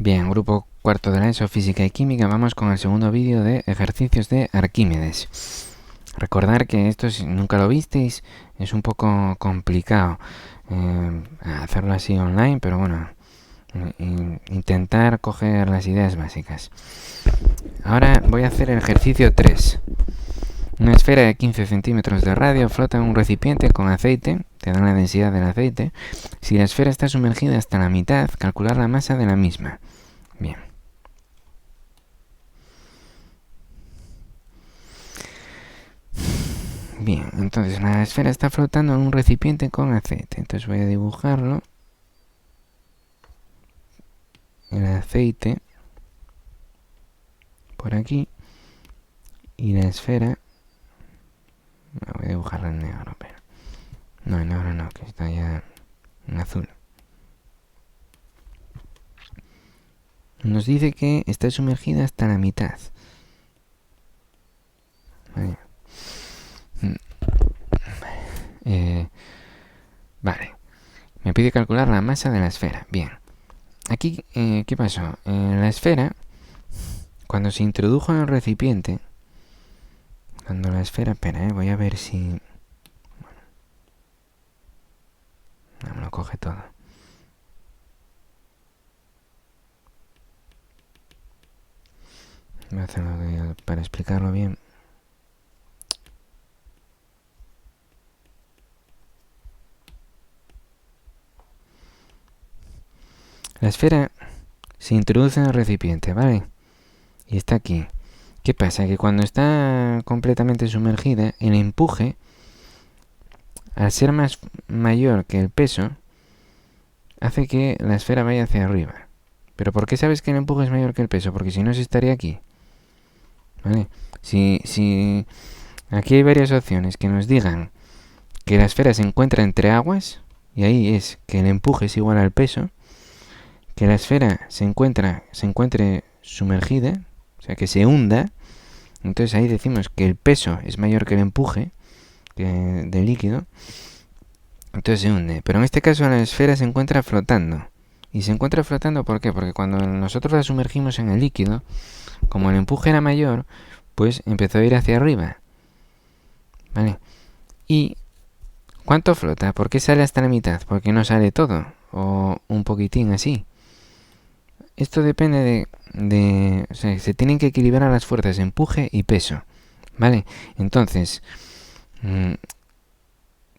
Bien, grupo cuarto de la ESO, Física y Química, vamos con el segundo vídeo de ejercicios de Arquímedes. Recordar que esto, si nunca lo visteis, es un poco complicado hacerlo así online, pero bueno, intentar coger las ideas básicas. Ahora voy a hacer el ejercicio 3. Una esfera de 15 centímetros de radio flota en un recipiente con aceite, te dan la densidad del aceite. Si la esfera está sumergida hasta la mitad, calcular la masa de la misma. Bien. Bien, entonces la esfera está flotando en un recipiente con aceite. Entonces voy a dibujarlo. El aceite por aquí. Y la esfera... Voy a dibujarla en negro, pero... No, en negro no, que está ya en azul. Nos dice que está sumergida hasta la mitad. Vale. Vale. Me pide calcular la masa de la esfera. Bien. Aquí, ¿qué pasó? La esfera, cuando se introdujo en el recipiente, cuando la esfera... Espera, voy a ver si... Bueno, no me lo coge todo. Voy a hacerlo para explicarlo bien. La esfera se introduce en el recipiente, ¿vale? Y está aquí. ¿Qué pasa? Que cuando está completamente sumergida, el empuje, al ser mayor que el peso, hace que la esfera vaya hacia arriba. ¿Pero por qué sabes que el empuje es mayor que el peso? Porque si no, se estaría aquí. ¿Vale? Si aquí hay varias opciones que nos digan que la esfera se encuentra entre aguas, y ahí es que el empuje es igual al peso, que la esfera se encuentre sumergida, o sea, que se hunda. Entonces ahí decimos que el peso es mayor que el empuje del líquido. Entonces se hunde. Pero en este caso la esfera se encuentra flotando. Y se encuentra flotando, ¿por qué? Porque cuando nosotros la sumergimos en el líquido, como el empuje era mayor, pues empezó a ir hacia arriba. ¿Vale? ¿Y cuánto flota? ¿Por qué sale hasta la mitad? ¿Por qué no sale todo? O un poquitín así. Esto depende o sea, se tienen que equilibrar las fuerzas, empuje y peso. ¿Vale? Entonces,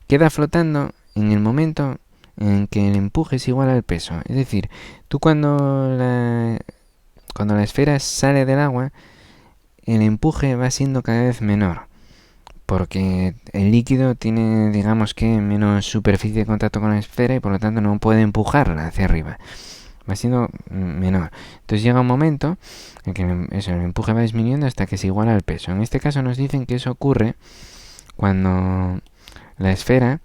queda flotando en el momento en que el empuje es igual al peso. Es decir, tú cuando la esfera sale del agua, el empuje va siendo cada vez menor. Porque el líquido tiene, digamos que, menos superficie de contacto con la esfera y por lo tanto no puede empujarla hacia arriba. Va siendo menor. Entonces llega un momento en que el empuje va disminuyendo hasta que se iguala al peso. En este caso nos dicen que eso ocurre cuando la esfera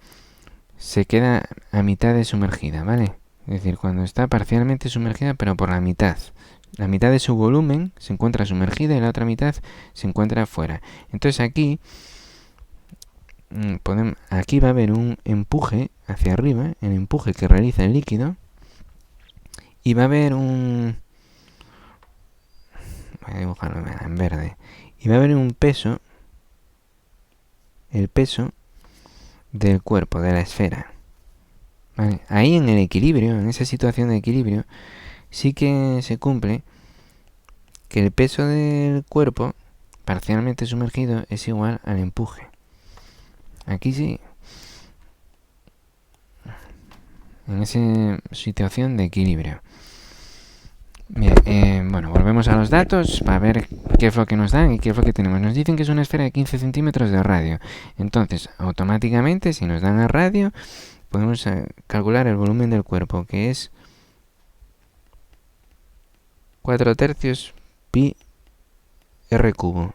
se queda a mitad de sumergida, ¿vale? Es decir, cuando está parcialmente sumergida pero por la mitad. La mitad de su volumen se encuentra sumergida y la otra mitad se encuentra fuera. Entonces aquí va a haber un empuje hacia arriba, el empuje que realiza el líquido, y va a haber voy a dibujarlo en verde, y va a haber un peso, el peso del cuerpo, de la esfera. ¿Vale? Ahí en el equilibrio, en esa situación de equilibrio, sí que se cumple que el peso del cuerpo parcialmente sumergido es igual al empuje. Aquí sí, en esa situación de equilibrio. Bien, bueno, volvemos a los datos para ver qué es lo que nos dan y qué es lo que tenemos. Nos dicen que es una esfera de 15 centímetros de radio. Entonces, automáticamente, si nos dan el radio, podemos calcular el volumen del cuerpo, que es 4 tercios pi r cubo.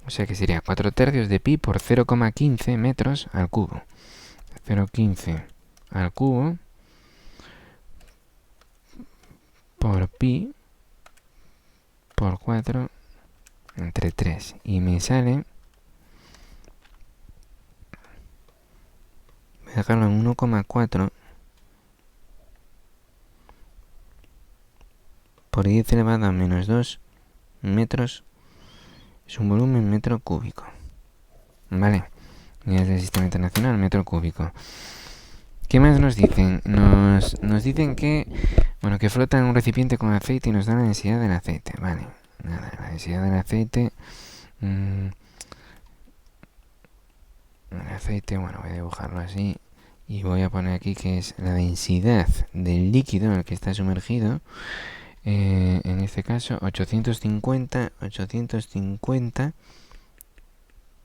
O sea que sería 4 tercios de pi por 0,15 metros al cubo. 0,15 al cubo por pi por 4 entre 3. Y me sale... Voy a dejarlo en 1,4 por 10 elevado a menos 2 metros es un volumen metro cúbico. Vale, unidades del sistema internacional, metro cúbico. ¿Qué más nos dicen? Nos dicen que, bueno, que flota en un recipiente con aceite y nos da la densidad del aceite. Vale, nada, la densidad del aceite. El aceite, bueno, voy a dibujarlo así. Y voy a poner aquí que es la densidad del líquido en el que está sumergido. En este caso, 850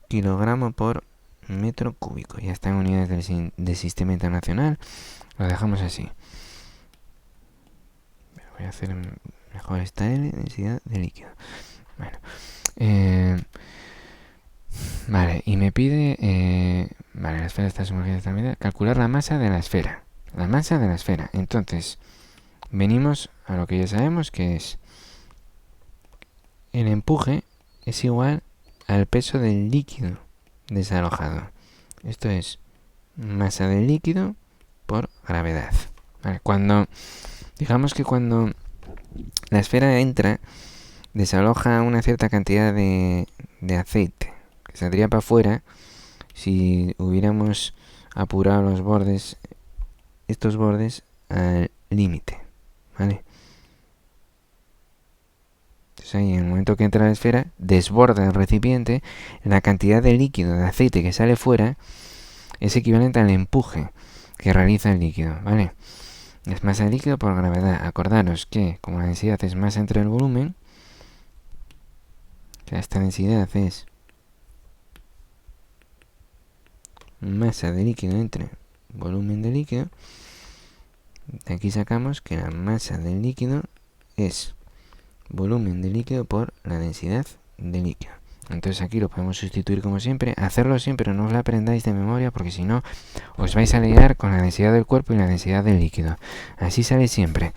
kilogramos por metro cúbico. Ya está en unidades del sistema internacional. Lo dejamos así. Voy a hacer mejor esta L, densidad de líquido. Bueno. Vale, y me pide... vale, la esfera está sumergida en esta medida. Calcular la masa de la esfera. La masa de la esfera. Entonces, venimos a lo que ya sabemos, que es... el empuje es igual al peso del líquido desalojado. Esto es masa del líquido por gravedad. Vale, digamos que cuando la esfera entra, desaloja una cierta cantidad de aceite, que saldría para afuera si hubiéramos apurado estos bordes al límite. ¿Vale? Entonces ahí, en el momento que entra la esfera, desborda el recipiente, la cantidad de líquido, de aceite que sale fuera, es equivalente al empuje que realiza el líquido, ¿vale? Es masa de líquido por gravedad. Acordaros que, como la densidad es masa entre el volumen, que esta densidad es masa de líquido entre volumen de líquido, de aquí sacamos que la masa del líquido es volumen de líquido por la densidad de líquido. Entonces aquí lo podemos sustituir como siempre. Hacerlo siempre, no os la aprendáis de memoria, porque si no os vais a liar con la densidad del cuerpo y la densidad del líquido. Así sale siempre.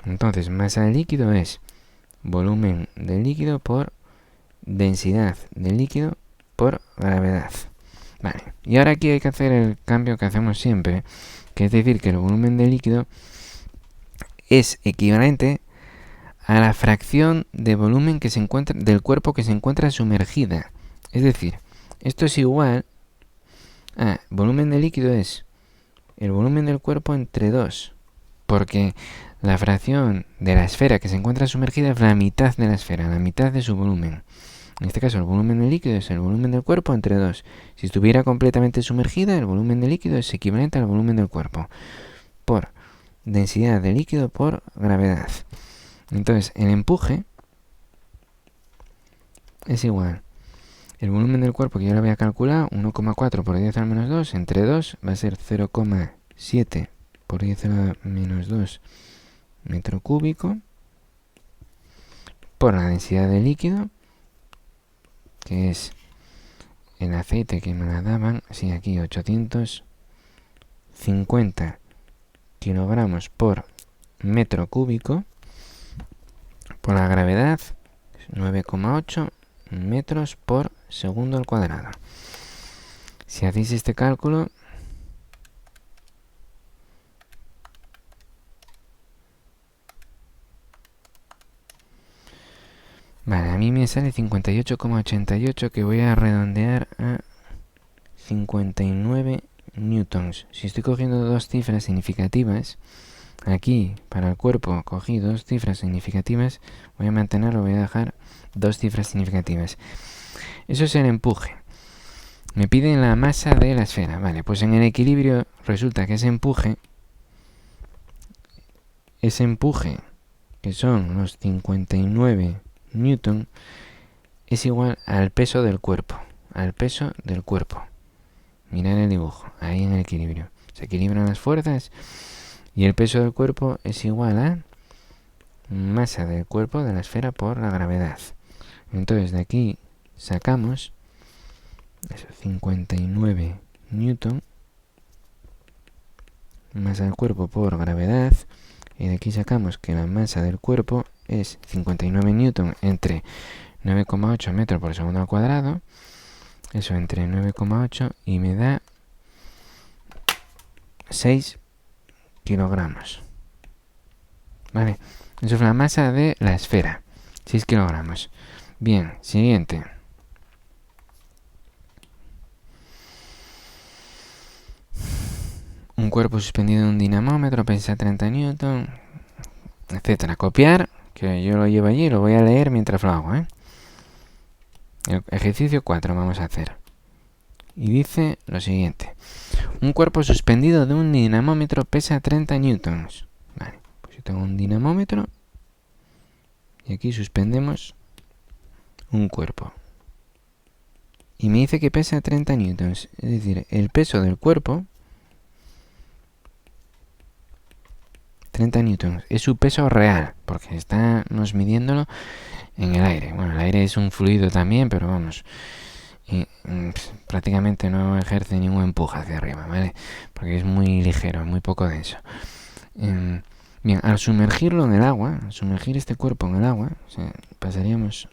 Entonces, masa del líquido es volumen del líquido por densidad del líquido por gravedad. Vale, y ahora aquí hay que hacer el cambio que hacemos siempre, que es decir que el volumen del líquido es equivalente a la fracción de volumen que se encuentra del cuerpo que se encuentra sumergida. Es decir, esto es igual a volumen de líquido es el volumen del cuerpo entre 2, porque la fracción de la esfera que se encuentra sumergida es la mitad de la esfera, la mitad de su volumen. En este caso, el volumen del líquido es el volumen del cuerpo entre 2. Si estuviera completamente sumergida, el volumen del líquido es equivalente al volumen del cuerpo por densidad de líquido por gravedad. Entonces, el empuje es igual. El volumen del cuerpo, que yo lo voy a calcular, 1,4 por 10 a la menos 2, entre 2 va a ser 0,7 por 10 a la menos 2 metro cúbico, por la densidad de líquido, que es el aceite que me la daban, sí, aquí 850 kilogramos por metro cúbico, por la gravedad, 9,8 metros por segundo al cuadrado. Si hacéis este cálculo, vale, a mí me sale 58,88, que voy a redondear a 59 newtons. Si estoy cogiendo dos cifras significativas, aquí para el cuerpo cogí dos cifras significativas, voy a mantenerlo, voy a dejar dos cifras significativas. Eso es el empuje. Me piden la masa de la esfera. Vale, pues en el equilibrio resulta que ese empuje, que son los 59 newton, es igual al peso del cuerpo. Al peso del cuerpo. Mirad el dibujo, ahí en el equilibrio. Se equilibran las fuerzas y el peso del cuerpo es igual a masa del cuerpo de la esfera por la gravedad. Entonces de aquí sacamos eso, 59 newton, masa del cuerpo por gravedad, y de aquí sacamos que la masa del cuerpo es 59 newton entre 9,8 metros por segundo al cuadrado, eso entre 9,8 y me da 6 kilogramos. ¿vale? Eso es la masa de la esfera, 6 kilogramos. Bien, siguiente. Un cuerpo suspendido en un dinamómetro pesa 30 newton, etcétera. Copiar, que yo lo llevo allí y lo voy a leer mientras lo hago, ¿eh? El ejercicio 4 vamos a hacer. Y dice lo siguiente. Un cuerpo suspendido de un dinamómetro pesa 30 newtons. Vale, pues yo tengo un dinamómetro y aquí suspendemos un cuerpo. Y me dice que pesa 30 newtons. Es decir, el peso del cuerpo, 30 newtons, es su peso real, porque estamos midiéndolo en el aire. Bueno, el aire es un fluido también, pero vamos, y, prácticamente no ejerce ningún empuje hacia arriba, ¿vale? Porque es muy ligero, muy poco denso. Bien, al sumergirlo en el agua, al sumergir este cuerpo en el agua, o sea, pasaríamos...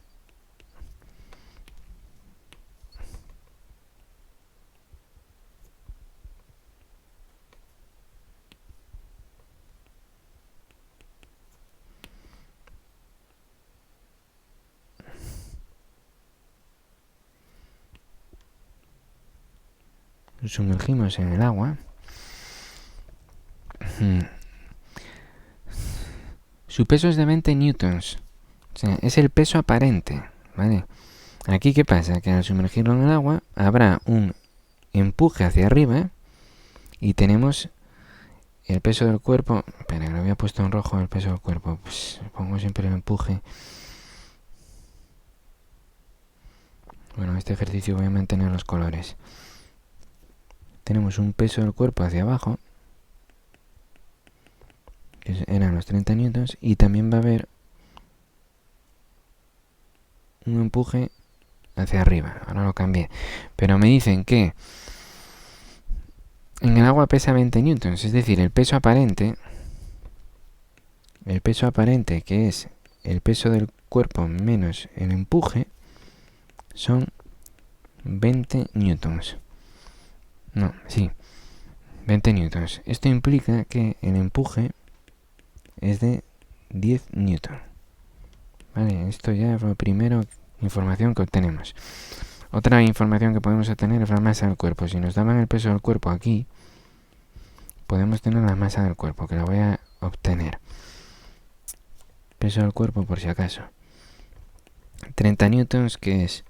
Lo sumergimos en el agua. Su peso es de 20 newtons. O sea, es el peso aparente, ¿vale? Aquí, ¿qué pasa? Que al sumergirlo en el agua habrá un empuje hacia arriba y tenemos el peso del cuerpo. Espera, lo había puesto en rojo el peso del cuerpo. Pues pongo siempre el empuje. Bueno, este ejercicio voy a mantener los colores. Tenemos un peso del cuerpo hacia abajo, que eran los 30 newtons, y también va a haber un empuje hacia arriba. Ahora lo cambié. Pero me dicen que en el agua pesa 20 newtons, es decir, el peso aparente, que es el peso del cuerpo menos el empuje, son 20 newtons. No, sí, 20 newtons. Esto implica que el empuje es de 10 newtons. Vale, esto ya es lo primero, información que obtenemos. Otra información que podemos obtener es la masa del cuerpo. Si nos daban el peso del cuerpo aquí, podemos tener la masa del cuerpo, que la voy a obtener. Peso del cuerpo por si acaso. 30 newtons, que es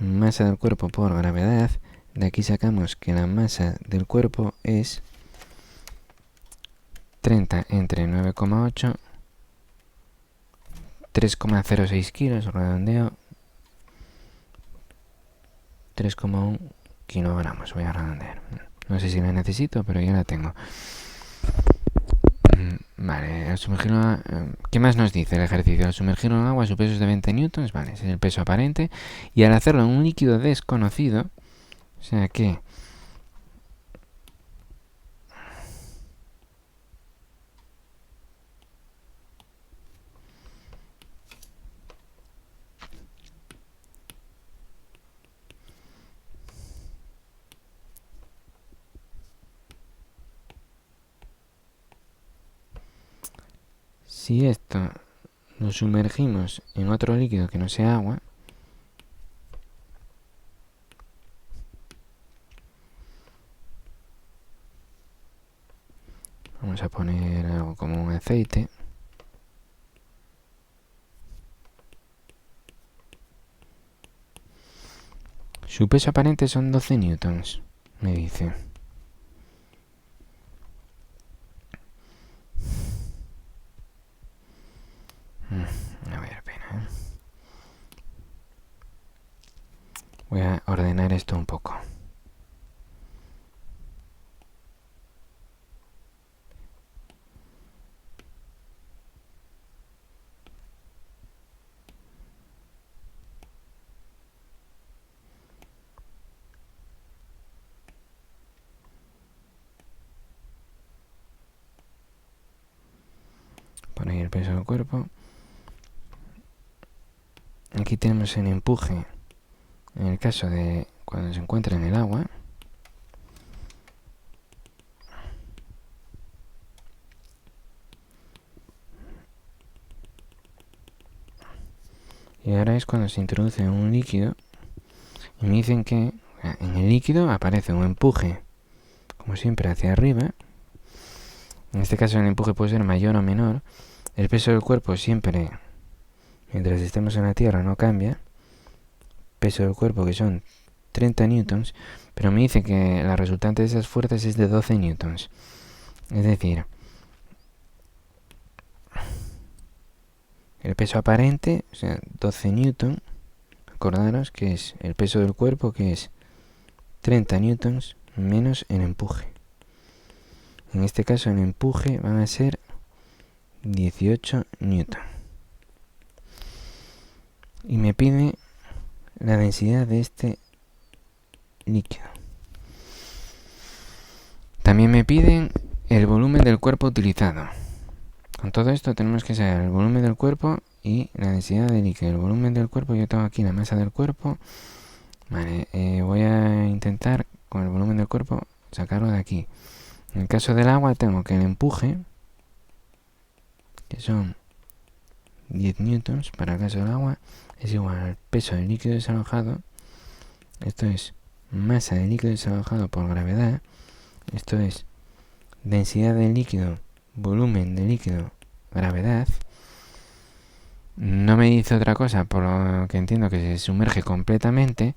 masa del cuerpo por gravedad. De aquí sacamos que la masa del cuerpo es 30 entre 9,8, 3,06 kilos, redondeo, 3,1 kilogramos, voy a redondear. No sé si la necesito, pero ya la tengo. Vale, al sumergirlo... ¿Qué más nos dice el ejercicio? Al sumergirlo en agua su peso es de 20 newtons, vale, ese es el peso aparente. Y al hacerlo en un líquido desconocido, o sea que... Si esto lo sumergimos en otro líquido que no sea agua, vamos a poner algo como un aceite. Su peso aparente son 12 newtons, me dice. A ver, espera. Voy a ordenar esto un poco. Poner el peso del cuerpo. Aquí tenemos el empuje en el caso de cuando se encuentra en el agua. Y ahora es cuando se introduce un líquido y me dicen que en el líquido aparece un empuje, como siempre, hacia arriba. En este caso el empuje puede ser mayor o menor. El peso del cuerpo siempre, mientras estemos en la Tierra, no cambia. Peso del cuerpo que son 30 newtons, pero me dice que la resultante de esas fuerzas es de 12 newtons. Es decir, el peso aparente, o sea, 12 newtons, acordaros que es el peso del cuerpo, que es 30 newtons menos el empuje. En este caso el empuje van a ser 18 newtons. Y me pide la densidad de este líquido. También me piden el volumen del cuerpo utilizado. Con todo esto tenemos que saber el volumen del cuerpo y la densidad del líquido. El volumen del cuerpo, yo tengo aquí la masa del cuerpo. Vale, voy a intentar con el volumen del cuerpo sacarlo de aquí. En el caso del agua tengo que el empuje, que son 10 newtons para el caso del agua, es igual al peso del líquido desalojado. Esto es masa del líquido desalojado por gravedad. Esto es densidad del líquido, volumen del líquido, gravedad. No me dice otra cosa, por lo que entiendo que se sumerge completamente.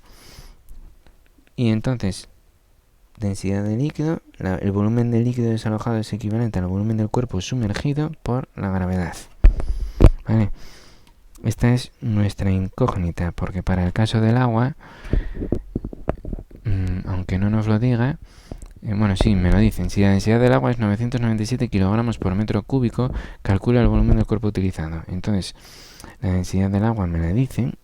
Y entonces, densidad del líquido, el volumen del líquido desalojado es equivalente al volumen del cuerpo sumergido por la gravedad. ¿Vale? Esta es nuestra incógnita, porque para el caso del agua, aunque no nos lo diga, bueno, sí, me lo dicen. Si la densidad del agua es 997 kilogramos por metro cúbico, calcula el volumen del cuerpo utilizado. Entonces, la densidad del agua me la dicen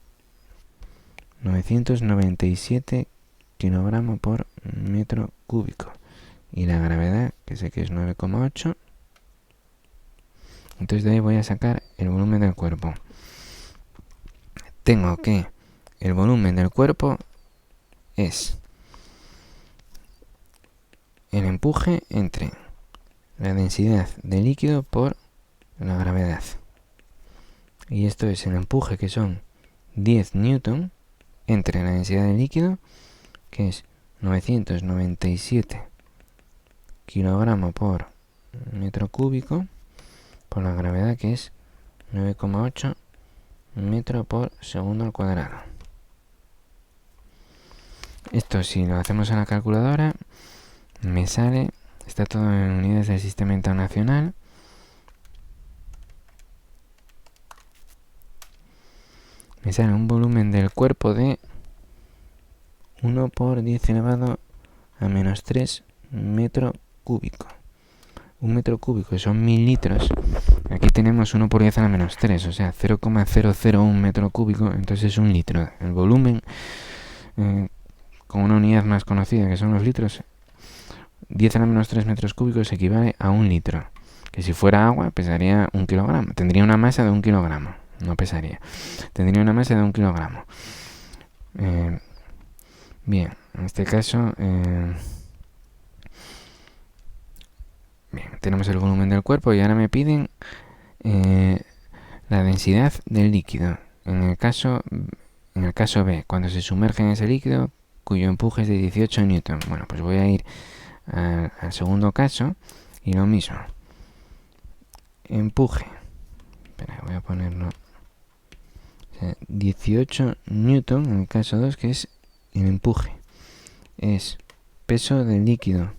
997 kilogramos por metro cúbico. Y la gravedad, que sé que es 9,8. Entonces de ahí voy a sacar el volumen del cuerpo. Tengo que el volumen del cuerpo es el empuje entre la densidad del líquido por la gravedad. Y esto es el empuje, que son 10 newton, entre la densidad del líquido, que es 997 kilogramos por metro cúbico, por la gravedad, que es 9,8 metros por segundo al cuadrado. Esto, si lo hacemos en la calculadora, me sale, está todo en unidades del sistema internacional, me sale un volumen del cuerpo de 1 por 10 elevado a menos 3 metro cúbico. Un metro cúbico son 1000 litros. Aquí tenemos 1 por 10 a la menos 3, o sea, 0,001 metro cúbico, entonces es un litro. El volumen, con una unidad más conocida que son los litros, 10 a la menos 3 metros cúbicos equivale a 1 litro. Que si fuera agua pesaría 1 kilogramo. Tendría una masa de 1 kilogramo. No pesaría. Tendría una masa de 1 kilogramo. Bien, en este caso... bien, tenemos el volumen del cuerpo y ahora me piden la densidad del líquido. En el caso B, cuando se sumerge en ese líquido, cuyo empuje es de 18 newton. Bueno, pues voy a ir al segundo caso y lo mismo. Empuje. Espera, voy a ponerlo. O sea, 18 newton en el caso 2, que es el empuje. Es peso del líquido,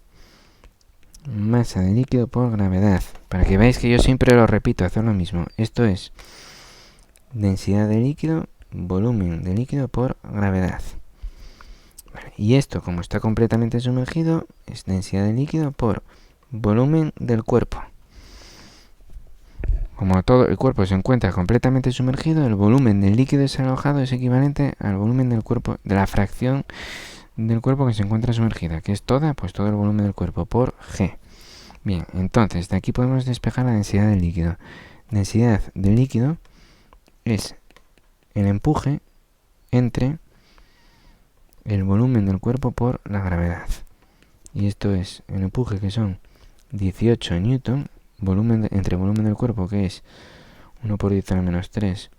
masa del líquido por gravedad. Para que veáis que yo siempre lo repito, hacer lo mismo. Esto es densidad del líquido, volumen del líquido por gravedad. Vale. Y esto, como está completamente sumergido, es densidad del líquido por volumen del cuerpo. Como todo el cuerpo se encuentra completamente sumergido, el volumen del líquido desalojado es equivalente al volumen del cuerpo, de la fracción del cuerpo que se encuentra sumergida, que es toda, pues todo el volumen del cuerpo por G. Bien, entonces de aquí podemos despejar la densidad del líquido. Densidad del líquido es el empuje entre el volumen del cuerpo por la gravedad. Y esto es el empuje, que son 18 newton, entre volumen del cuerpo, que es 1 por 10 a la menos 3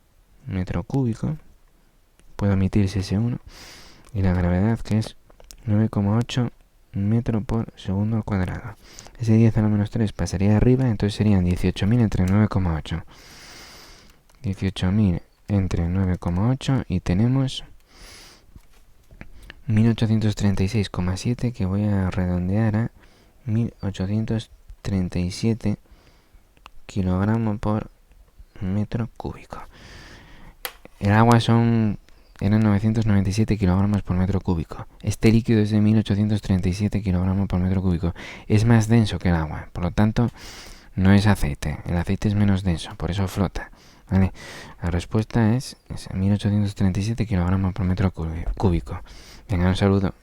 metro cúbico. Puedo omitirse ese 1. Y la gravedad, que es 9,8 metro por segundo al cuadrado. Ese 10 a la menos 3 pasaría arriba, entonces serían 18.000 entre 9,8. 18.000 entre 9,8 y tenemos 1836,7, que voy a redondear a 1837 kilogramos por metro cúbico. El agua eran 997 kilogramos por metro cúbico. Este líquido es de 1837 kilogramos por metro cúbico. Es más denso que el agua, por lo tanto no es aceite. El aceite es menos denso, por eso flota. ¿Vale? La respuesta es 1837 kilogramos por metro cúbico. Venga, un saludo.